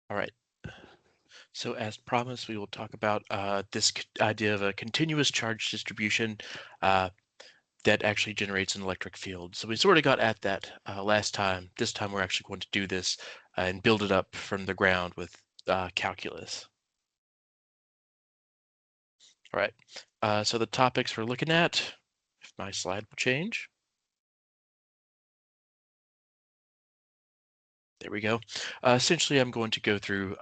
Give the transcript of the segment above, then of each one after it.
All right. So as promised, we will talk about this idea of a continuous charge distribution that actually generates an electric field. So we sort of got at that last time. This time we're actually going to do this and build it up from the ground with calculus. All right. So the topics we're looking at, if my slide will change. There we go. Essentially, I'm going to go through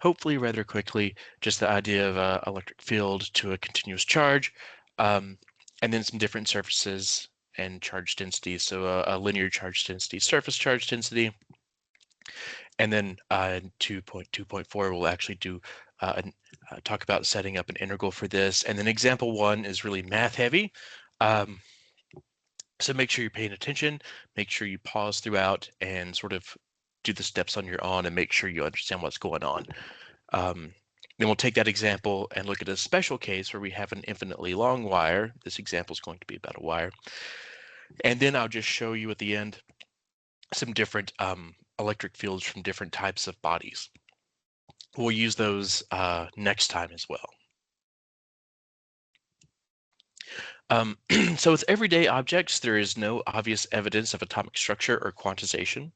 hopefully rather quickly, just the idea of an electric field to a continuous charge, and then some different surfaces and charge densities. So a linear charge density, surface charge density, and then in 2.2.4, we'll actually do talk about setting up an integral for this. And then example 1 is really math heavy. So make sure you're paying attention, make sure you pause throughout and sort of do the steps on your own and make sure you understand what's going on. Then we'll take that example and look at a special case where we have an infinitely long wire. This example is going to be about a wire. And then I'll just show you at the end some different electric fields from different types of bodies. We'll use those next time as well. So with everyday objects, there is no obvious evidence of atomic structure or quantization.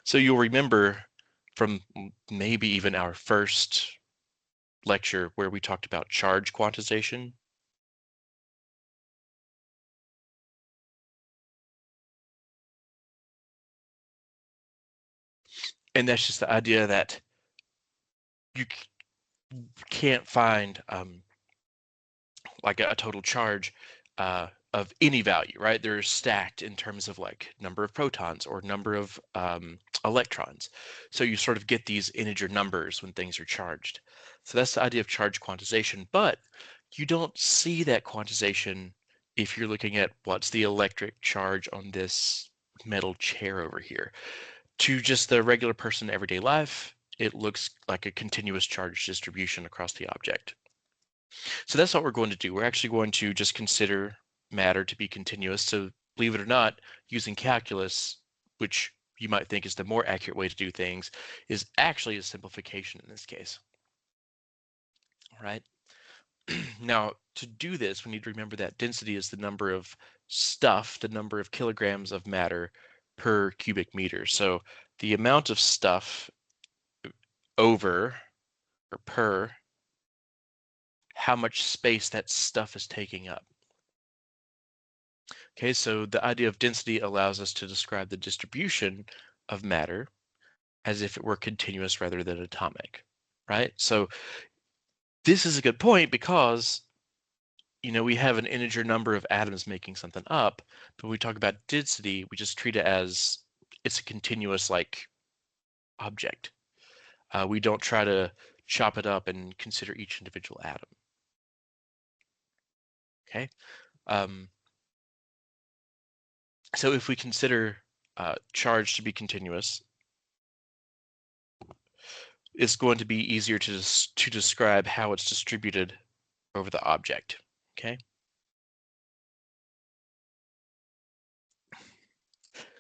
So you'll remember from maybe even our first lecture where we talked about charge quantization. And that's just the idea that you can't find like a total charge of any value, right? They're stacked in terms of like number of protons or number of electrons. So you sort of get these integer numbers when things are charged. So that's the idea of charge quantization, but you don't see that quantization if you're looking at what's the electric charge on this metal chair over here. To just the regular person in everyday life, it looks like a continuous charge distribution across the object. So that's what we're going to do. We're actually going to just consider matter to be continuous. So believe it or not, using calculus, which you might think is the more accurate way to do things, is actually a simplification in this case. All right. Now, to do this, we need to remember that density is the number of stuff, the number of kilograms of matter per cubic meter. So the amount of stuff over or per how much space that stuff is taking up. Okay, so the idea of density allows us to describe the distribution of matter as if it were continuous rather than atomic, right? So this is a good point because, you know, we have an integer number of atoms making something up, but when we talk about density, we just treat it as it's a continuous like object. We don't try to chop it up and consider each individual atom. Okay. So if we consider charge to be continuous, it's going to be easier to describe how it's distributed over the object. Okay.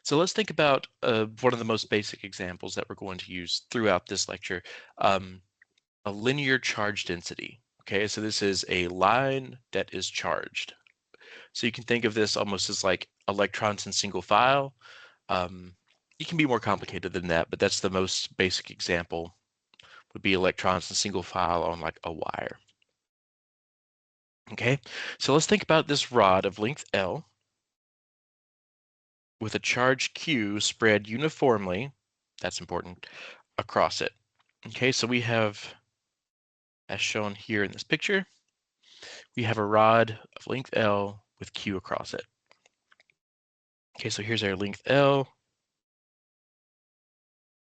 So let's think about one of the most basic examples that we're going to use throughout this lecture, a linear charge density. Okay, so this is a line that is charged. So you can think of this almost as like electrons in single file. You can be more complicated than that, but that's the most basic example would be electrons in single file on like a wire. Okay, so let's think about this rod of length L with a charge Q spread uniformly, that's important, across it. Okay, so we have, as shown here in this picture, we have a rod of length L with Q across it. Okay, so here's our length L.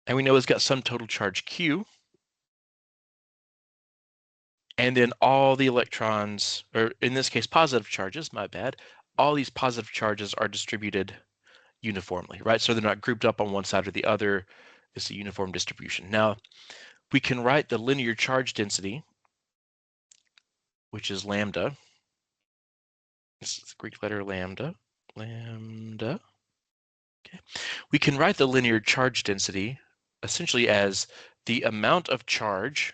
And we know it's got some total charge Q. And then all the electrons, or in this case, positive charges, my bad, all these positive charges are distributed uniformly, right? So they're not grouped up on one side or the other. It's a uniform distribution. Now, we can write the linear charge density, which is lambda. This is the Greek letter lambda. Lambda. Okay. We can write the linear charge density essentially as the amount of charge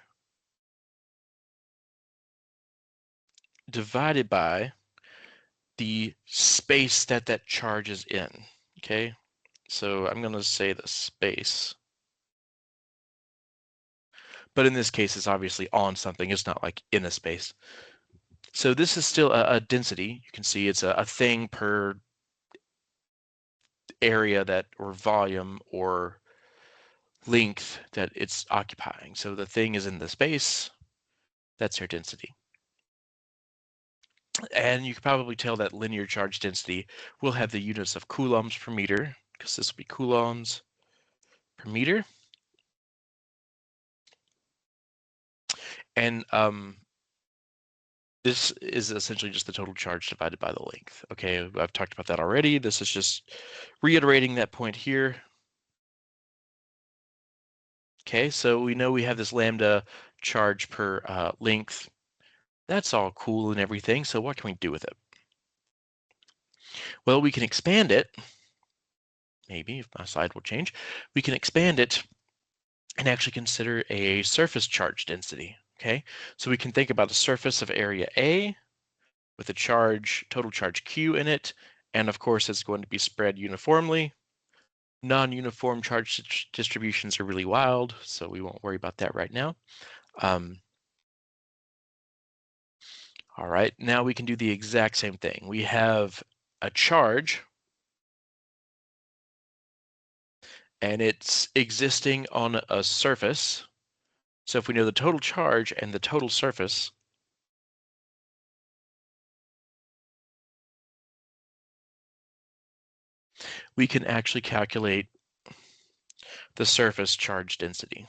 divided by the space that that charge is in, okay? So I'm going to say the space. But in this case, it's obviously on something. It's not like in a space. So this is still a density. You can see it's a thing per area that, or volume, or length that it's occupying. So the thing is in the space, that's your density. And you can probably tell that linear charge density will have the units of coulombs per meter, because this will be coulombs per meter. And this is essentially just the total charge divided by the length. Okay, I've talked about that already. This is just reiterating that point here. Okay, so we know we have this lambda charge per length. That's all cool and everything. So what can we do with it? Well, we can expand it. Maybe if my slide will change, we can expand it and actually consider a surface charge density. Okay, so we can think about a surface of area A with a charge, total charge Q in it, and of course it's going to be spread uniformly. Non-uniform charge distributions are really wild, so we won't worry about that right now. All right, now we can do the exact same thing. We have a charge, and it's existing on a surface. So if we know the total charge and the total surface, we can actually calculate the surface charge density.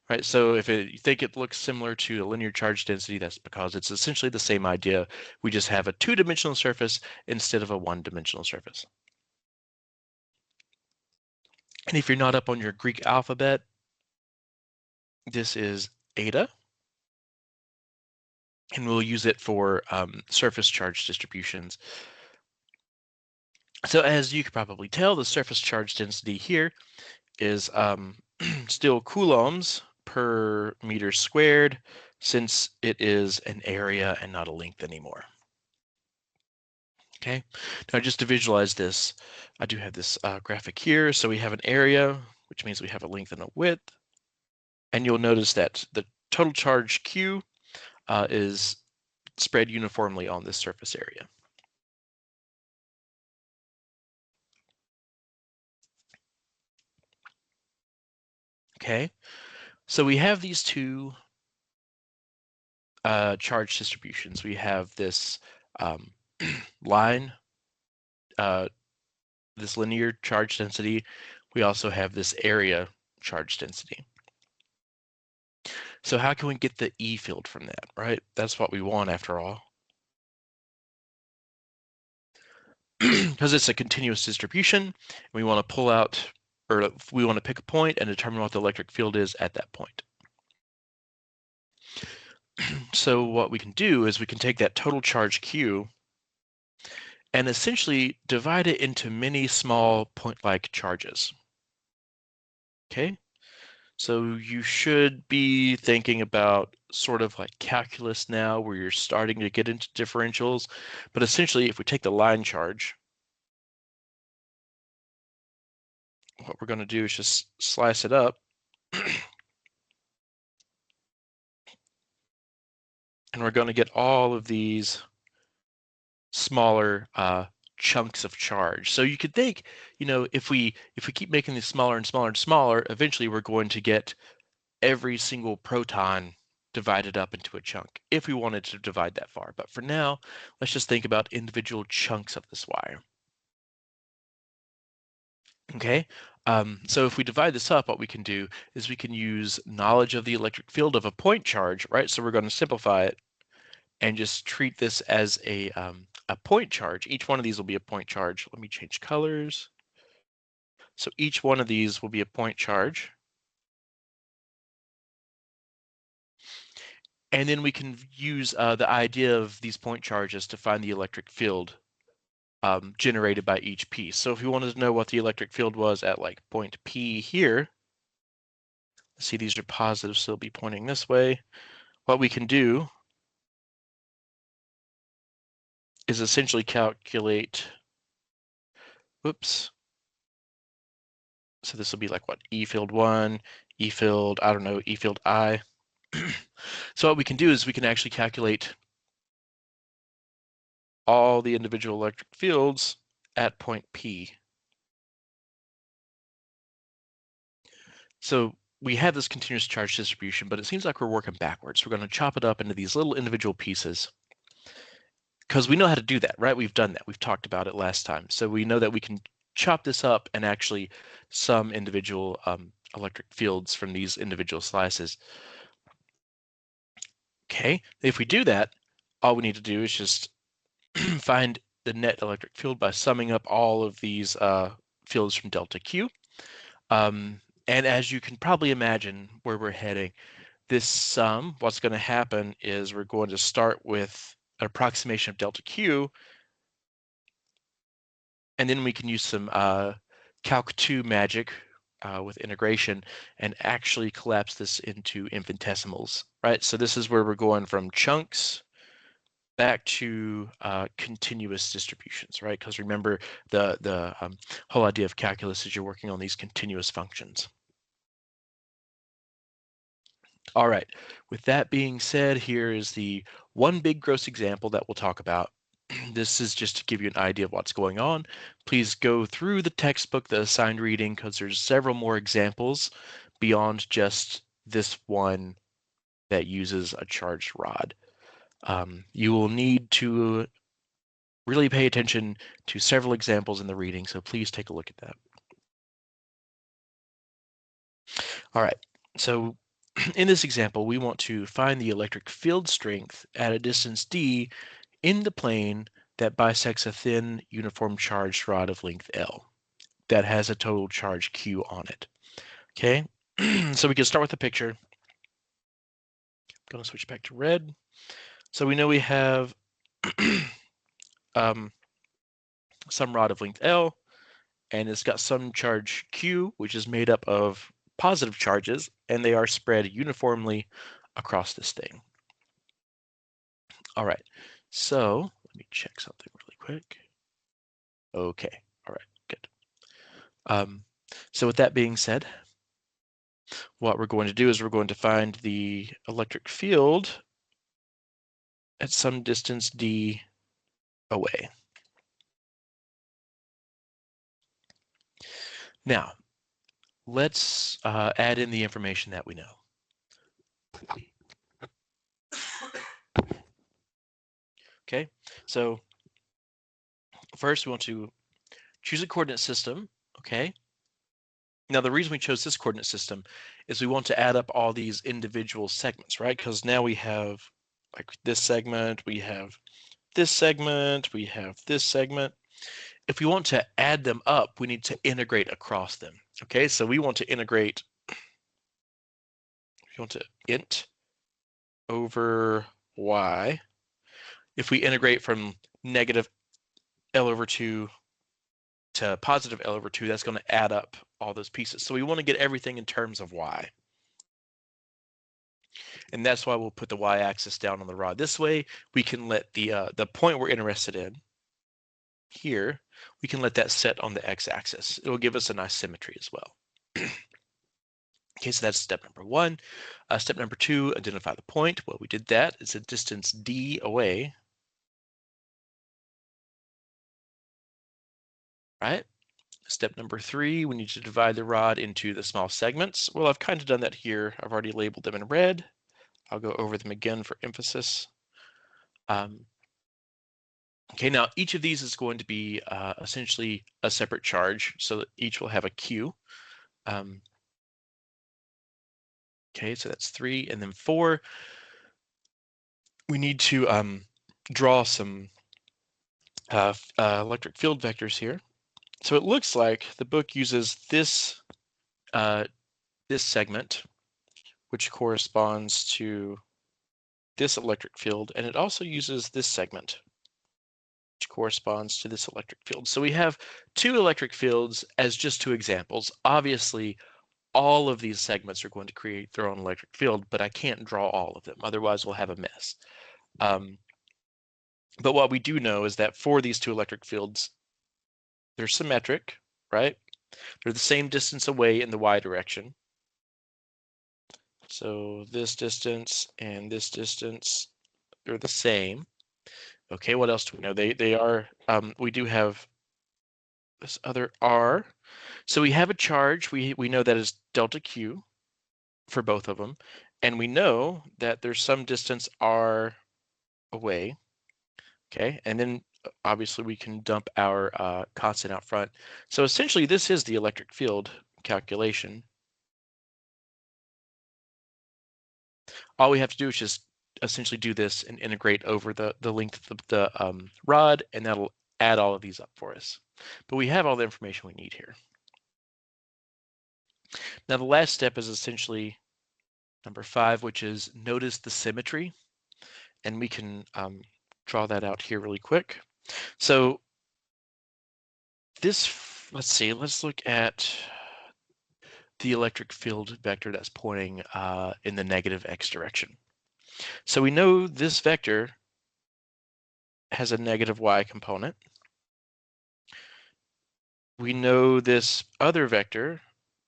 Right, so if you think it looks similar to a linear charge density, that's because it's essentially the same idea. We just have a two-dimensional surface instead of a one-dimensional surface. And if you're not up on your Greek alphabet, this is eta, and we'll use it for surface charge distributions. So as you could probably tell, the surface charge density here is still coulombs per meter squared, since it is an area and not a length anymore. Okay, now just to visualize this, I do have this graphic here. So we have an area, which means we have a length and a width. And you'll notice that the total charge Q is spread uniformly on this surface area. Okay, so we have these two charge distributions. We have this line, this linear charge density. We also have this area charge density. So how can we get the E field from that, right? That's what we want after all. Because it's a continuous distribution, we want to pull out, or we want to pick a point and determine what the electric field is at that point. So what we can do is we can take that total charge Q and essentially divide it into many small point-like charges. Okay, so you should be thinking about sort of like calculus now, where you're starting to get into differentials. But essentially, if we take the line charge, what we're going to do is just slice it up. And we're going to get all of these smaller chunks of charge. So you could think, if we keep making these smaller and smaller and smaller, eventually we're going to get every single proton divided up into a chunk, if we wanted to divide that far. But for now, let's just think about individual chunks of this wire. Okay, so if we divide this up, what we can do is we can use knowledge of the electric field of a point charge, right? So we're going to simplify it and just treat this as a point charge. Each one of these will be a point charge. Let me change colors. So each one of these will be a point charge. And then we can use the idea of these point charges to find the electric field generated by each piece. So if we wanted to know what the electric field was at like point P here, see these are positive, so they'll be pointing this way. What we can do is essentially calculate, whoops, so this will be like what, E field 1, E field, I don't know, E field I. So what we can do is we can actually calculate all the individual electric fields at point P. So we have this continuous charge distribution, but it seems like we're working backwards. We're going to chop it up into these little individual pieces because we know how to do that, right? We've done that. We've talked about it last time. So we know that we can chop this up and actually sum individual electric fields from these individual slices. Okay, if we do that, all we need to do is just find the net electric field by summing up all of these fields from delta Q. And as you can probably imagine where we're heading, this sum, what's going to happen is we're going to start with an approximation of delta Q, and then we can use some Calc2 magic with integration and actually collapse this into infinitesimals, right? So this is where we're going from chunks back to continuous distributions, right? Because remember, the whole idea of calculus is you're working on these continuous functions. All right, with that being said, here is the one big gross example that we'll talk about. This is just to give you an idea of what's going on. Please go through the textbook, the assigned reading, because there's several more examples beyond just this one that uses a charged rod. You will need to really pay attention to several examples in the reading, so please take a look at that. All right, so in this example, we want to find the electric field strength at a distance d in the plane that bisects a thin uniform charged rod of length L that has a total charge Q on it. Okay, so we can start with the picture. I'm going to switch back to red. So we know we have some rod of length L, and it's got some charge Q, which is made up of positive charges, and they are spread uniformly across this thing. All right, so let me check something really quick. Okay, all right, good. So with that being said, what we're going to do is we're going to find the electric field at some distance d away. Now, let's add in the information that we know. Okay, so first we want to choose a coordinate system, okay? Now the reason we chose this coordinate system is we want to add up all these individual segments, right? Because now we have like this segment, we have this segment, we have this segment. If we want to add them up, we need to integrate across them, okay? So we want to integrate, we want to int over y. If we integrate from negative L over 2 to positive L over 2, that's going to add up all those pieces. So we want to get everything in terms of y. And that's why we'll put the y-axis down on the rod. This way, we can let the point we're interested in here, we can let that set on the x-axis. It will give us a nice symmetry as well. Okay, so that's step number one. Step number two, identify the point. Well, we did that. It's a distance d away. Right? Step number three, we need to divide the rod into the small segments. Well, I've kind of done that here. I've already labeled them in red. I'll go over them again for emphasis. Okay, now each of these is going to be essentially a separate charge, so that each will have a Q. Okay, so that's 3, and then 4. We need to draw some electric field vectors here. So it looks like the book uses this this segment, which corresponds to this electric field, and it also uses this segment. which corresponds to this electric field. So we have two electric fields as just two examples. Obviously, all of these segments are going to create their own electric field, but I can't draw all of them. Otherwise, we'll have a mess. But what we do know is that for these two electric fields, they're symmetric, right? They're the same distance away in the y direction. So this distance and this distance, they're the same. Okay, what else do we know? They are, we do have this other r. So we have a charge. We know that is delta Q for both of them. And we know that there's some distance r away. Okay, and then obviously we can dump our constant out front. So essentially this is the electric field calculation. All we have to do is just essentially do this and integrate over the length of the rod, and that'll add all of these up for us. But we have all the information we need here. Now the last step is essentially number 5, which is notice the symmetry. And we can draw that out here really quick. So this, let's see, let's look at the electric field vector that's pointing in the negative x direction. So we know this vector has a negative y component. We know this other vector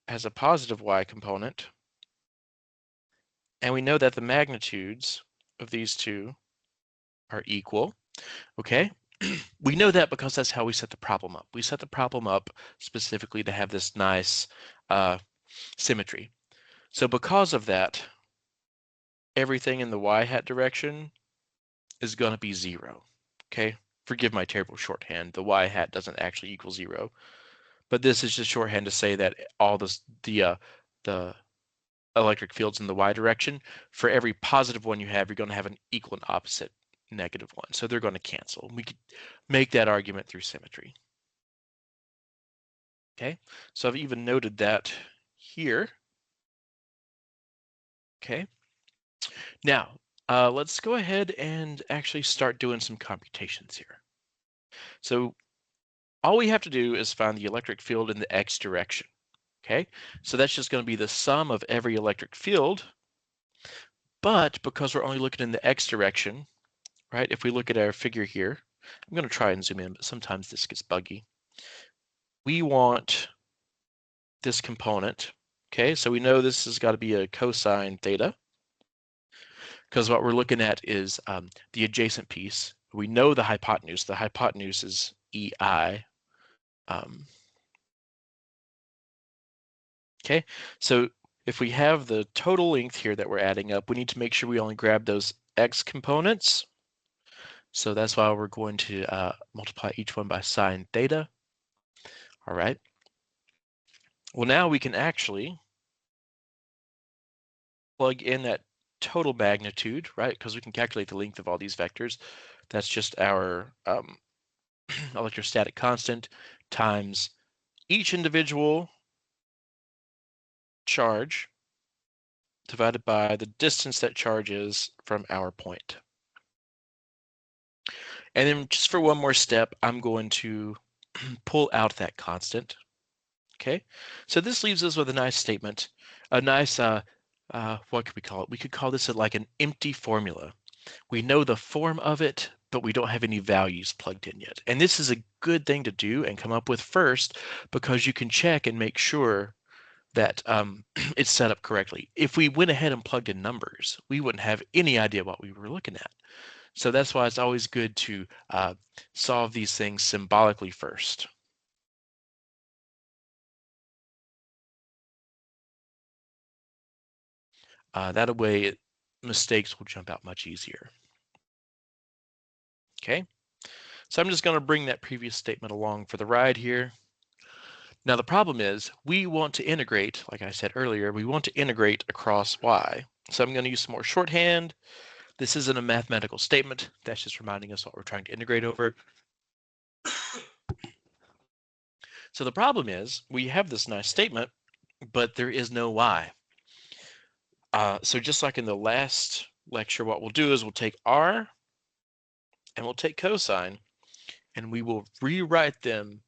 has a positive y component. And we know that the magnitudes of these two are equal. Okay, we know that because that's how we set the problem up. We set the problem up specifically to have this nice symmetry. So because of that, everything in the y hat direction is going to be 0. Okay, forgive my terrible shorthand. The y hat doesn't actually equal 0, but this is just shorthand to say that all the electric fields in the y direction, for every positive one you have, you're going to have an equal and opposite negative one. So they're going to cancel. We could make that argument through symmetry. Okay, so I've even noted that here. Okay, now let's go ahead and actually start doing some computations here. So all we have to do is find the electric field in the x direction. Okay, so that's just going to be the sum of every electric field. But because we're only looking in the x direction, right? If we look at our figure here, I'm going to try and zoom in, but sometimes this gets buggy. We want this component. Okay, so we know this has got to be a cosine theta, because what we're looking at is the adjacent piece. We know the hypotenuse. The hypotenuse is EI. Okay, so if we have the total length here that we're adding up, we need to make sure we only grab those x components. So that's why we're going to multiply each one by sine theta. All right. Well, now we can actually plug in that total magnitude, right? Because we can calculate the length of all these vectors. That's just our electrostatic constant times each individual charge divided by the distance that charge is from our point. And then just for one more step, I'm going to pull out that constant. Okay, so this leaves us with a nice statement, a nice, what could we call it? We could call this like an empty formula. We know the form of it, but we don't have any values plugged in yet. And this is a good thing to do and come up with first, because you can check and make sure that it's set up correctly. If we went ahead and plugged in numbers, we wouldn't have any idea what we were looking at. So that's why it's always good to solve these things symbolically first. That way mistakes will jump out much easier. Okay, so I'm just going to bring that previous statement along for the ride here. Now the problem is we want to integrate, like I said earlier, we want to integrate across y. So I'm going to use some more shorthand. This isn't a mathematical statement. That's just reminding us what we're trying to integrate over. So the problem is we have this nice statement, but there is no y. So just like in the last lecture, what we'll do is we'll take r and we'll take cosine, and we will rewrite them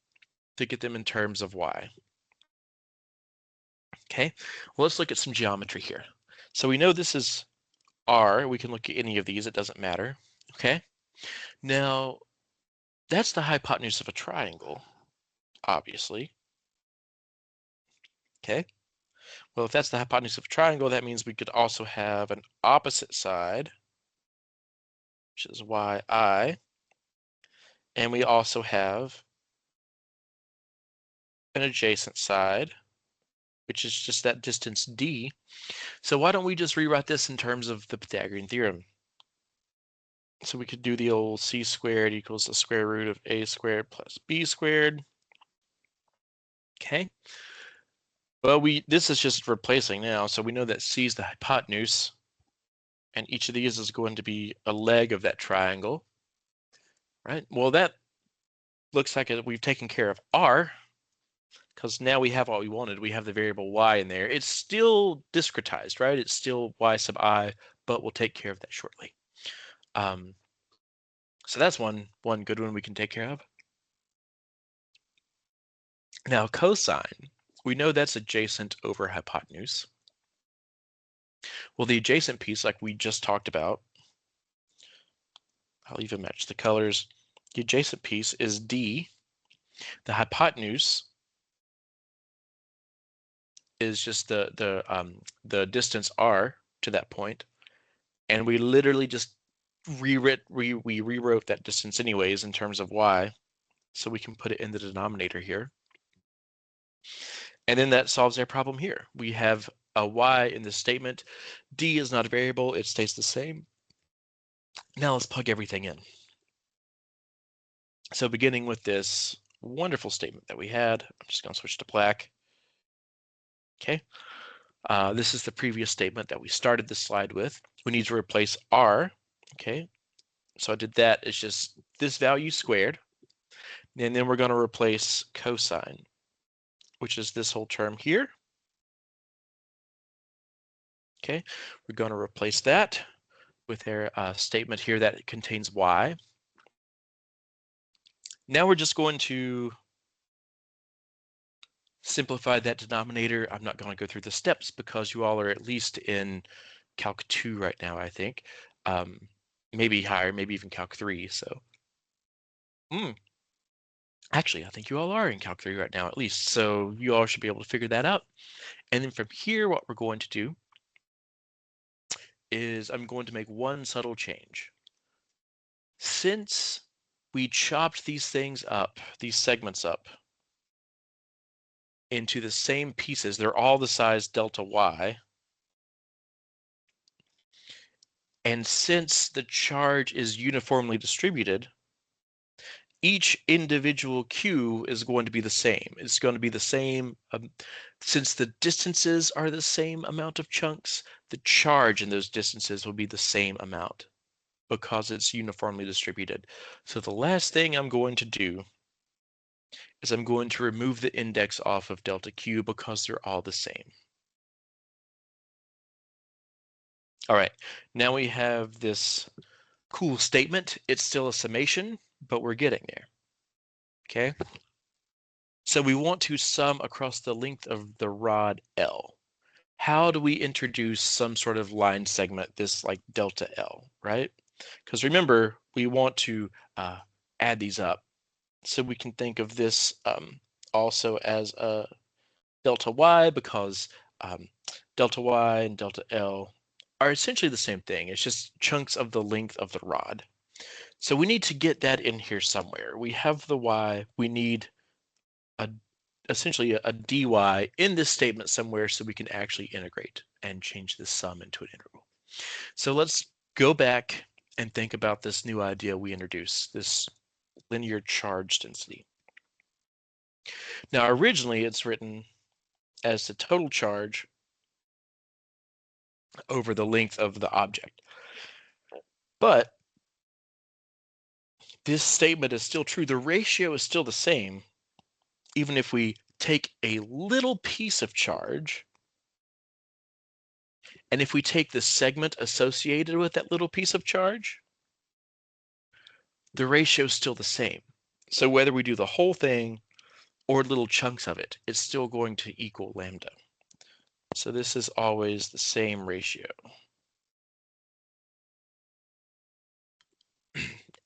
to get them in terms of y. Okay, well, let's look at some geometry here. So we know this is r. We can look at any of these. It doesn't matter. Okay, now that's the hypotenuse of a triangle, obviously. Okay, well, if that's the hypotenuse of a triangle, that means we could also have an opposite side, which is yi, and we also have an adjacent side, which is just that distance d. So why don't we just rewrite this in terms of the Pythagorean theorem? So we could do the old c squared equals the square root of a squared plus b squared. Okay. Well, this is just replacing now, so we know that c is the hypotenuse, and each of these is going to be a leg of that triangle, right? Well, that looks like we've taken care of r, because now we have what we wanted. We have the variable y in there. It's still discretized, right? It's still y sub I, but we'll take care of that shortly. So that's one good one we can take care of. Now cosine, we know that's adjacent over hypotenuse. Well, the adjacent piece, like we just talked about, I'll even match the colors. The adjacent piece is d. The hypotenuse is just the distance r to that point, and we literally just we rewrote that distance anyways in terms of y, so we can put it in the denominator here. And then that solves our problem here. We have a y in the statement. D is not a variable, it stays the same. Now let's plug everything in. So beginning with this wonderful statement that we had, I'm just going to switch to black. Okay, this is the previous statement that we started the slide with. We need to replace r. Okay, so I did that. It's just this value squared. And then we're going to replace cosine, which is this whole term here. Okay, we're going to replace that with our statement here that contains y. Now we're just going to simplify that denominator. I'm not going to go through the steps because you all are at least in Calc 2 right now, I think. Maybe higher, maybe even Calc 3. So, actually, I think you all are in Calc 3 right now, at least. So you all should be able to figure that out. And then from here, what we're going to do is I'm going to make one subtle change. Since we chopped these things up, these segments up, into the same pieces, they're all the size delta y. And since the charge is uniformly distributed, each individual Q is going to be the same. It's going to be the same, since the distances are the same amount of chunks, the charge in those distances will be the same amount because it's uniformly distributed. So the last thing I'm going to do is I'm going to remove the index off of delta Q because they're all the same. All right, now we have this cool statement. It's still a summation, but we're getting there. Okay, so we want to sum across the length of the rod L. How do we introduce some sort of line segment, this like delta L, right? Because remember, we want to add these up. So we can think of this also as a delta Y because delta Y and delta L are essentially the same thing. It's just chunks of the length of the rod. So we need to get that in here somewhere. We have the Y, we need essentially a dy in this statement somewhere so we can actually integrate and change this sum into an integral. So let's go back and think about this new idea we introduced, this linear charge density. Now originally it's written as the total charge over the length of the object. But this statement is still true. The ratio is still the same, even if we take a little piece of charge, and if we take the segment associated with that little piece of charge, the ratio is still the same. So whether we do the whole thing or little chunks of it, it's still going to equal lambda. So this is always the same ratio.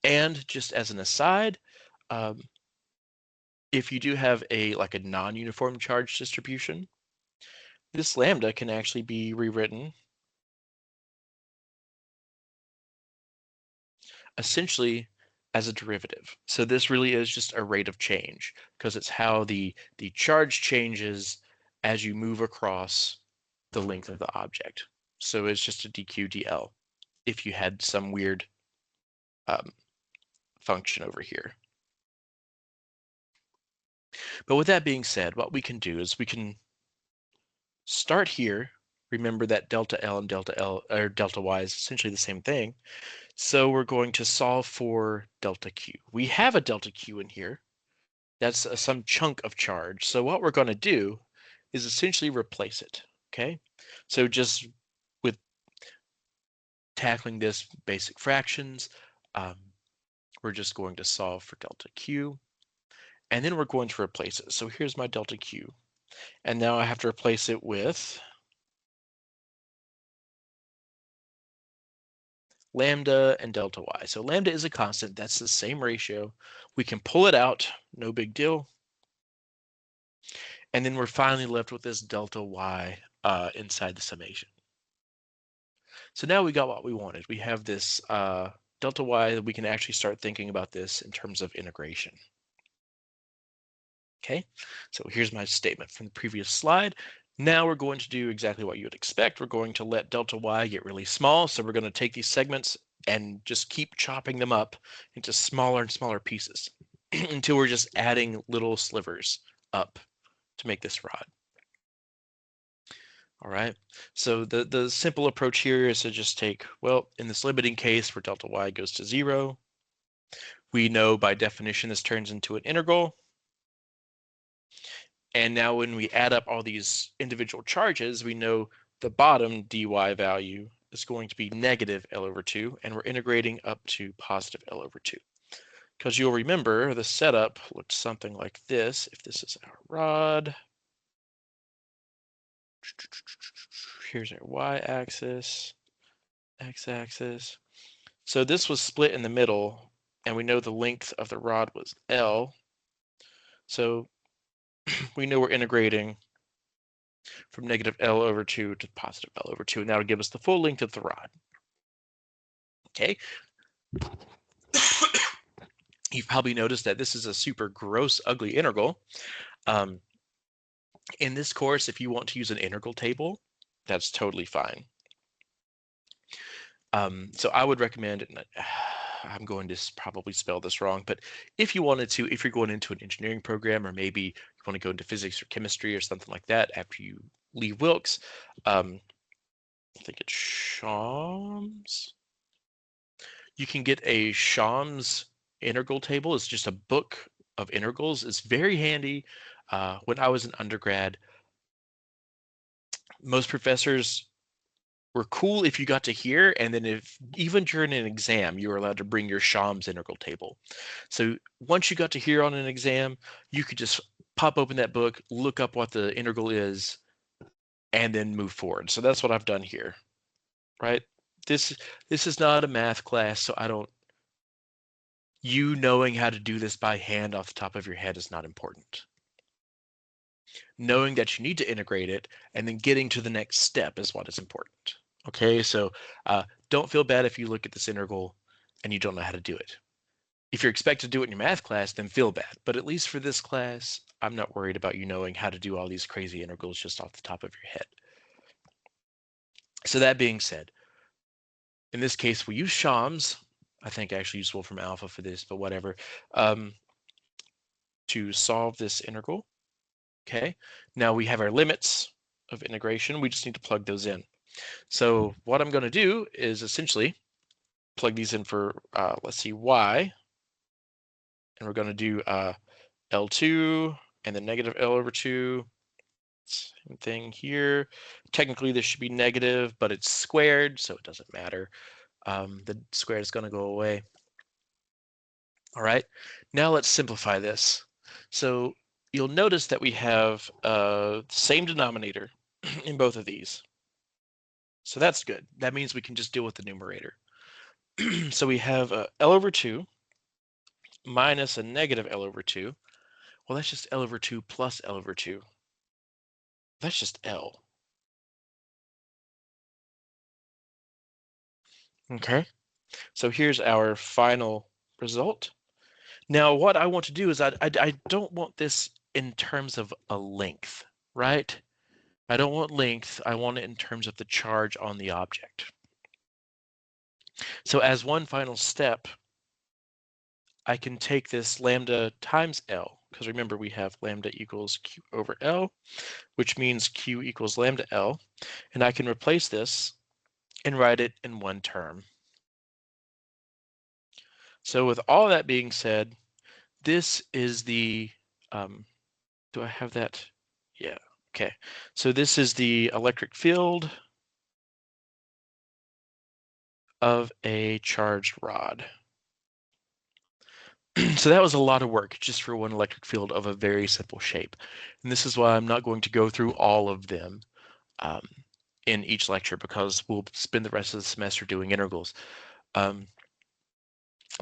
And just as an aside, if you do have a non-uniform charge distribution, this lambda can actually be rewritten essentially as a derivative. So this really is just a rate of change because it's how the charge changes as you move across the length of the object. So it's just a dq dl if you had some weird function over here. But with that being said, what we can do is we can start here. Remember that delta L and delta L or delta Y is essentially the same thing. So we're going to solve for delta Q. We have a delta Q in here. That's some chunk of charge. So what we're going to do is essentially replace it. Okay. So just with tackling this basic fractions, we're just going to solve for delta Q. And then we're going to replace it. So here's my delta Q. And now I have to replace it with lambda and delta y. So lambda is a constant. That's the same ratio. We can pull it out. No big deal. And then we're finally left with this delta y inside the summation. So now we got what we wanted. We have this delta y that we can actually start thinking about this in terms of integration. Okay, so here's my statement from the previous slide. Now we're going to do exactly what you would expect. We're going to let delta y get really small. So we're going to take these segments and just keep chopping them up into smaller and smaller pieces until we're just adding little slivers up to make this rod. All right, so the simple approach here is to just take, well, in this limiting case where delta y goes to 0, we know by definition this turns into an integral. And now when we add up all these individual charges, we know the bottom dy value is going to be negative L over 2, and we're integrating up to positive L over 2. Because you'll remember the setup looks something like this. If this is our rod, here's our y-axis, x-axis. So this was split in the middle, and we know the length of the rod was L. So we know we're integrating from negative L over 2 to positive L over 2, and that'll give us the full length of the rod. Okay. You've probably noticed that this is a super gross, ugly integral. In this course, if you want to use an integral table, that's totally fine. So I would recommend, I'm going to probably spell this wrong, but if you wanted to, if you're going into an engineering program, or maybe you want to go into physics or chemistry or something like that after you leave Wilkes, I think it's Shams. You can get a Shams integral table. It's just a book of integrals. It's very handy. When I was an undergrad, most professors were cool if you got to hear, and then if even during an exam, you were allowed to bring your Shams integral table. So once you got to hear on an exam, you could just pop open that book, look up what the integral is, and then move forward. So that's what I've done here, right? This is not a math class, so you knowing how to do this by hand off the top of your head is not important. Knowing that you need to integrate it and then getting to the next step is what is important. Okay, so don't feel bad if you look at this integral and you don't know how to do it. If you're expected to do it in your math class, then feel bad. But at least for this class, I'm not worried about you knowing how to do all these crazy integrals just off the top of your head. So that being said, in this case, we use Shams. I think actually use Wolfram Alpha for this, but whatever. To solve this integral. Okay, now we have our limits of integration. We just need to plug those in. So what I'm going to do is essentially plug these in for, let's see, y. And we're going to do L2 and then negative L over 2. Same thing here. Technically, this should be negative, but it's squared, so it doesn't matter. The squared is going to go away. All right, now let's simplify this. So you'll notice that we have the same denominator in both of these. So that's good. That means we can just deal with the numerator. So we have L over 2 minus a negative L over 2. Well, that's just L over 2 plus L over 2. That's just L. Okay, so here's our final result. Now, what I want to do is I don't want this in terms of a length, right? I don't want length. I want it in terms of the charge on the object. So as one final step, I can take this lambda times L, because remember we have lambda equals Q over L, which means Q equals lambda L, and I can replace this and write it in one term. So with all that being said, this is the, do I have that? Yeah, okay. So this is the electric field of a charged rod. So that was a lot of work just for one electric field of a very simple shape. And this is why I'm not going to go through all of them um, in each lecture, because we'll spend the rest of the semester doing integrals. Um,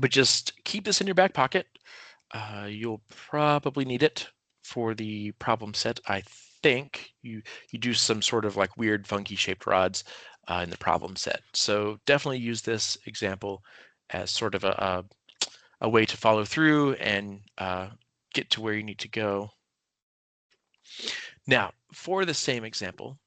but just keep this in your back pocket. You'll probably need it for the problem set. I think you do some sort of like weird funky shaped rods in the problem set. So definitely use this example as sort of a way to follow through and get to where you need to go. Now, for the same example,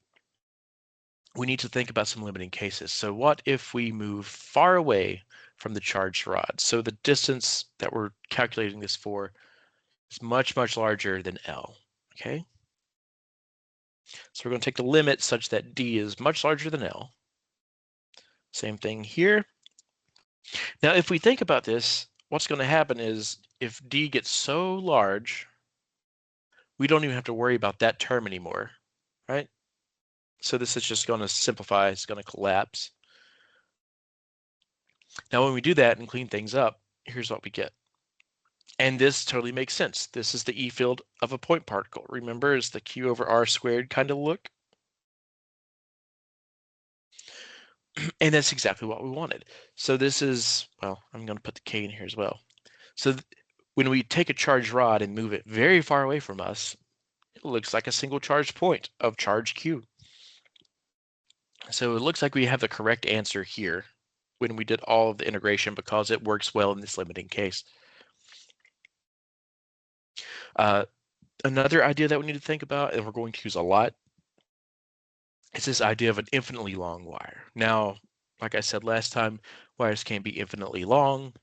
we need to think about some limiting cases. So what if we move far away from the charged rod? So the distance that we're calculating this for is much, much larger than L, okay? So we're going to take the limit such that D is much larger than L. Same thing here. Now, if we think about this, what's going to happen is if D gets so large, we don't even have to worry about that term anymore, right? So this is just going to simplify, it's going to collapse. Now, when we do that and clean things up, here's what we get. And this totally makes sense. This is the E field of a point particle. Remember, it's the Q over R squared kind of look. And that's exactly what we wanted. So this is, well, I'm going to put the K in here as well. So when we take a charged rod and move it very far away from us, it looks like a single charged point of charge Q. So it looks like we have the correct answer here when we did all of the integration, because it works well in this limiting case. Another idea that we need to think about, and we're going to use a lot, is this idea of an infinitely long wire. Now, like I said last time, wires can't be infinitely long,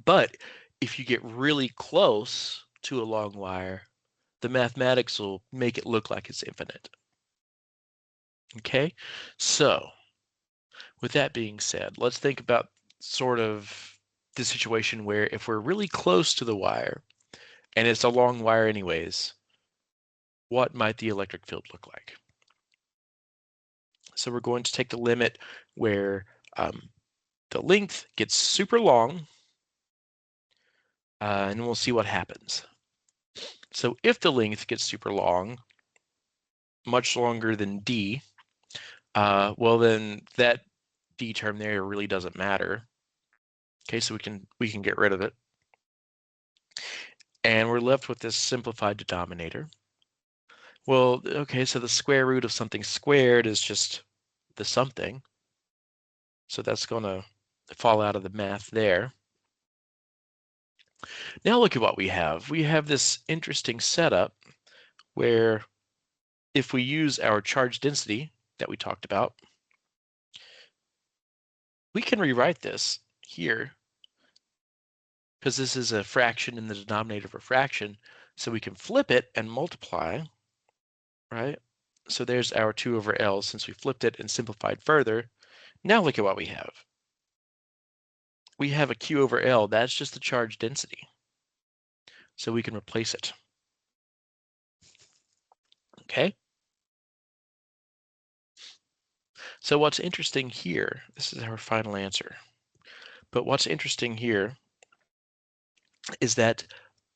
but if you get really close to a long wire, the mathematics will make it look like it's infinite. Okay, so with that being said, let's think about sort of the situation where if we're really close to the wire, and it's a long wire anyways, what might the electric field look like? So we're going to take the limit where the length gets super long, and we'll see what happens. So if the length gets super long, much longer than D, well then that D term there really doesn't matter. Okay, so we can get rid of it. And we're left with this simplified denominator. Well, okay, so the square root of something squared is just the something. So that's going to fall out of the math there. Now look at what we have. We have this interesting setup where if we use our charge density that we talked about, we can rewrite this here because this is a fraction in the denominator of a fraction. So we can flip it and multiply, right? So there's our 2 over L since we flipped it and simplified further. Now look at what we have. We have a Q over L. That's just the charge density. So we can replace it. Okay? So what's interesting here, this is our final answer. But what's interesting here is that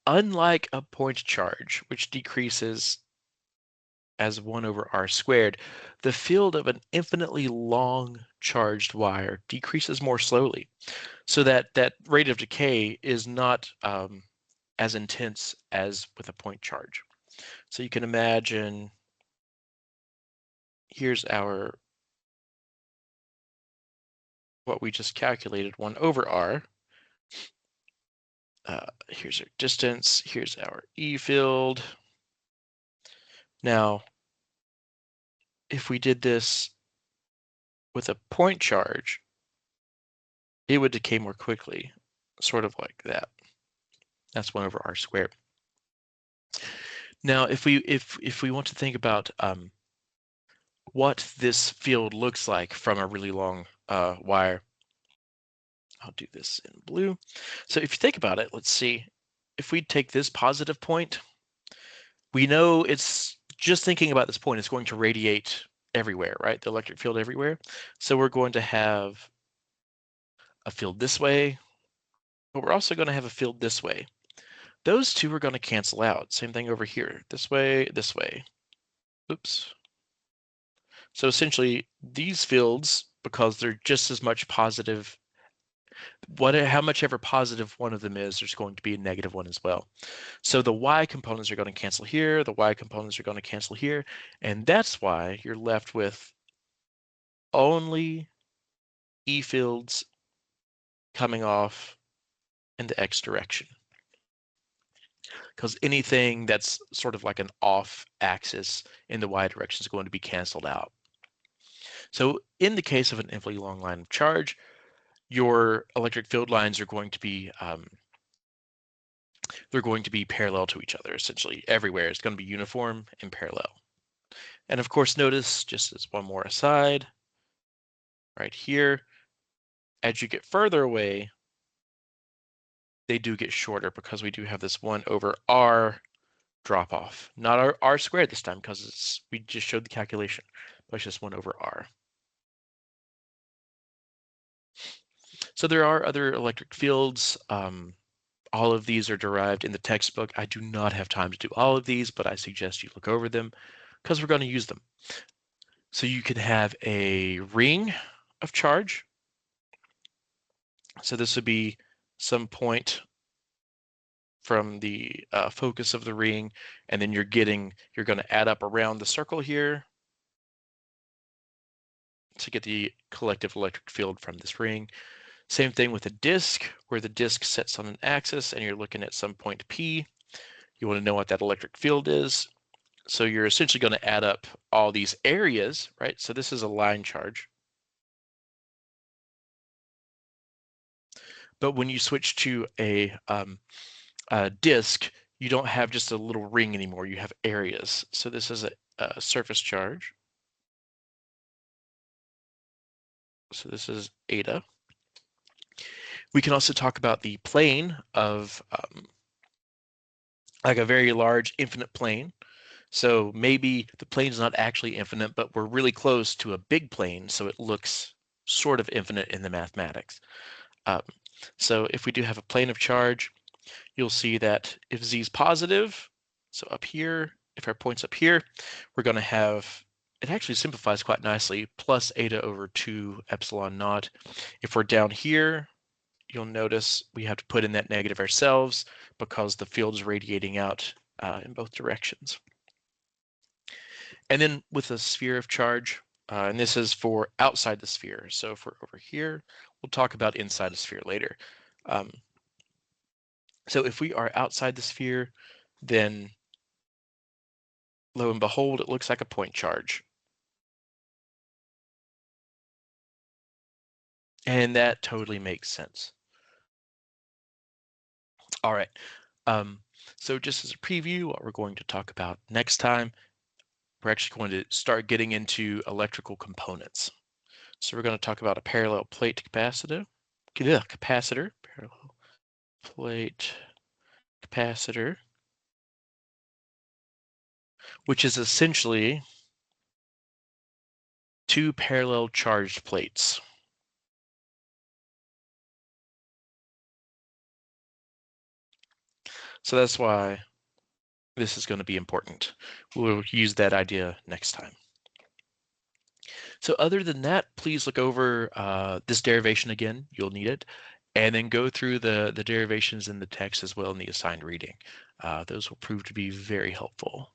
unlike a point charge, which decreases as 1 over r squared, the field of an infinitely long charged wire decreases more slowly, so that that rate of decay is not as intense as with a point charge. So you can imagine, here's our, what we just calculated, 1 over r. Here's our distance, here's our E field. Now, if we did this with a point charge, it would decay more quickly, sort of like that. That's 1 over r squared. Now, if we want to think about what this field looks like from a really long wire, I'll do this in blue. So if you think about it, let's see. If we take this positive point, we know it's just thinking about this point, it's going to radiate everywhere, right? The electric field everywhere. So we're going to have a field this way, but we're also going to have a field this way. Those two are going to cancel out. Same thing over here. This way, this way. Oops. So essentially, these fields, because they're just as much positive, how much ever positive one of them is, there's going to be a negative one as well. So the y components are going to cancel here, the y components are going to cancel here, and that's why you're left with only E fields coming off in the x direction. Because anything that's sort of like an off axis in the y direction is going to be canceled out. So in the case of an infinitely long line of charge, your electric field lines are going to be they're going to be parallel to each other essentially everywhere. It's going to be uniform and parallel. And of course, notice, just as one more aside, right here, as you get further away, they do get shorter because we do have this 1 over r drop off. Not our r squared this time because we just showed the calculation, but it's just 1 over r. So there are other electric fields. All of these are derived in the textbook. I do not have time to do all of these, but I suggest you look over them because we're going to use them. So you could have a ring of charge. So this would be some point from the focus of the ring, and then you're going to add up around the circle here to get the collective electric field from this ring. Same thing with a disk, where the disk sets on an axis and you're looking at some point P. You want to know what that electric field is. So you're essentially going to add up all these areas, right? So this is a line charge. But when you switch to a disk, you don't have just a little ring anymore. You have areas. So this is a surface charge. So this is eta. We can also talk about the plane of like a very large infinite plane. So maybe the plane is not actually infinite, but we're really close to a big plane, so it looks sort of infinite in the mathematics. Um, so if we do have a plane of charge, you'll see that if z is positive, so up here, if our point's up here, we're going to have, it actually simplifies quite nicely, plus eta over 2 epsilon naught. If we're down here, you'll notice we have to put in that negative ourselves because the field is radiating out in both directions. And then with a sphere of charge, and this is for outside the sphere. So if we're over here, we'll talk about inside the sphere later. So if we are outside the sphere, then lo and behold, it looks like a point charge. And that totally makes sense. All right. So just as a preview, what we're going to talk about next time, we're actually going to start getting into electrical components. So we're going to talk about a parallel plate capacitor, parallel plate capacitor, which is essentially two parallel charged plates. So that's why this is going to be important. We'll use that idea next time. So other than that, please look over this derivation again. You'll need it. And then go through the derivations in the text as well in the assigned reading. Those will prove to be very helpful.